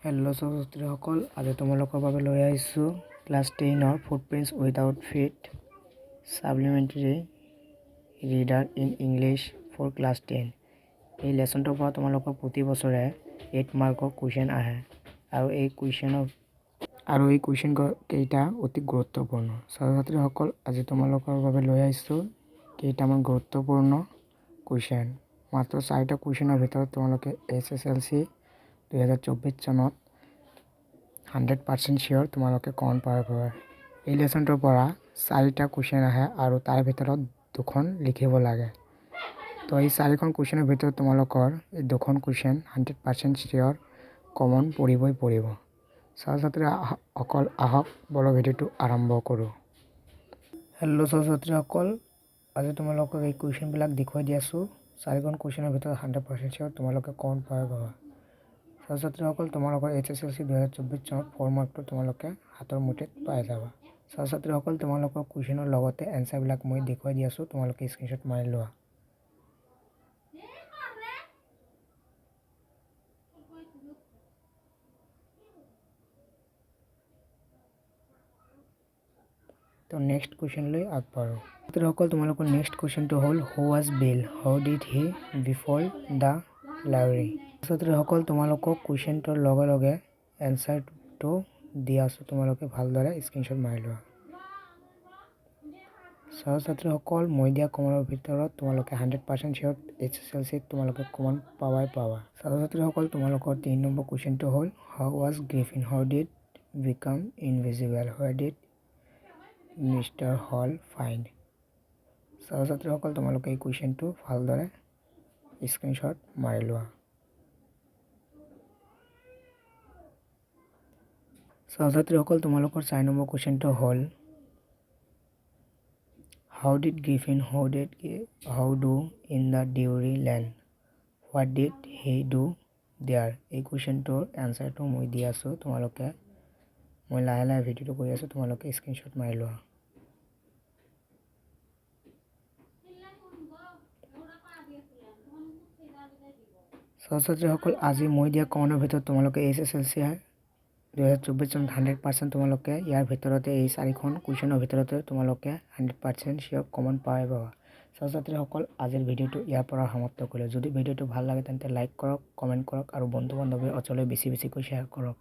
Hello' ছাত্ৰীসকল, আজি তোমালোকৰ বাবে লৈ আহিছোঁ ক্লাছ 10ৰ footprints without feet supplementary reader in English for class 10। এই লেচনটোৰ পৰা তোমালোকৰ প্ৰতি বছৰে 8 মাৰ্কৰ কুৱেশ্যন আহে আৰু এই কুৱেশ্যন কেইটা অতি গুৰুত্বপূৰ্ণ। ছাত্ৰ-ছাত্ৰীসকল, আজি তোমালোকৰ বাবে লৈ আহিছোঁ কেইটামান গুৰুত্বপূৰ্ণ কুৱেশ্যন। মাত্ৰ 4টা কুৱেশ্যনৰ ভিতৰত তোমালোকে SSLC 2024 চনত 100% চিয়'ৰ তোমালোকে কমন পাব। এই লেচনটোৰ পৰা 4টা কুৱেশ্যন আহে আৰু তাৰ ভিতৰত 2খন লিখিব লাগে। তো এই 4খন কুৱেশ্যনৰ ভিতৰত তোমালোকৰ এই 2খন কুৱেশ্যন 100% চিয়'ৰ কমন পৰিব। ছাত্ৰ-ছাত্ৰীসকল, আহক ব'লো ভিডিঅ'টো আৰম্ভ কৰোঁ। হেল্ল' ছাত্ৰ-ছাত্ৰীসকল, আজি তোমালোকক এই কুৱেশ্যনবিলাক দেখুৱাই দি আছোঁ। 4খন কুৱেশ্যনৰ ভিতৰত 100% চিয়'ৰ তোমালোকে কমন পাব। ছাত্ৰ-ছাত্ৰীসকল, তোমালোকৰ SSLC 2024 চনত 4 মাৰ্কটো তোমালোকে হাতৰ মুঠিত পাই যাবা। ছাত্ৰ-ছাত্ৰীসকল, তোমালোকৰ কুৱেশ্যনৰ লগতে এনচাৰবিলাক মই দেখুৱাই দি আছোঁ, তোমালোকে স্ক্ৰীনশ্বট মাৰি লোৱা। তো নেক্সট কুৱেশ্যনলৈ আগবাঢ়ো। ছাত্ৰীসকল, তোমালোকৰ নেক্সট কুৱেশ্যনটো হ'ল who was bill, how did he বিফল দ্য লাইব্ৰেৰী। ছাত্ৰীসকল, তোমালোকক কুৱেশ্যনটোৰ লগে লগে এনচাৰটো দি আছোঁ, তোমালোকে ভালদৰে স্ক্ৰীনশ্বট মাৰি লোৱা। ছাত্ৰ-ছাত্ৰীসকল, মই দিয়া কমনৰ ভিতৰত তোমালোকে 100% চিয়'ৰ SSLCত তোমালোকে কমন পাবা। ছাত্ৰ-ছাত্ৰীসকল, তোমালোকৰ 3 নম্বৰ কুৱেশ্যনটো হ'ল how was Griffin, how did become invisible, where did mister Hall find. ছাত্ৰ-ছাত্ৰীসকল, তোমালোকে এই কুৱেশ্যনটো ভালদৰে স্ক্ৰীনশ্বট মাৰি লোৱা। ছাত্ৰ-ছাত্ৰীসকল, তোমালোকৰ 4 নম্বৰ কুৱেশ্যনটো হ'ল how did Griffin how do in the Drury Lane, what did he do there. এই কুৱেশ্যনটোৰ এনচাৰটো মই দি আছোঁ, মই লাহে লাহে ভিডিঅ'টো কৰি আছোঁ, তোমালোকে স্ক্ৰীনশ্বট মাৰি লোৱা। ছাত্ৰ-ছাত্ৰীসকল, আজি মই দিয়া কমনৰ ভিতৰত তোমালোকে SSLC 2024 চনত 100% তোমালোকে ইয়াৰ ভিতৰতে এই 4খন কুৱেশ্যনৰ ভিতৰতে তোমালোকে 100% চিয়'ৰ কমন পাই পাবা। ছাত্ৰ-ছাত্ৰীসকল, আজিৰ ভিডিঅ'টো ইয়াৰ পৰা সমাপ্ত কৰিলোঁ। যদি ভিডিঅ'টো ভাল লাগে তেন্তে লাইক কৰক, কমেণ্ট কৰক আৰু বন্ধু-বান্ধৱীৰ অঞ্চললৈ বেছিকৈ শ্বেয়াৰ কৰক।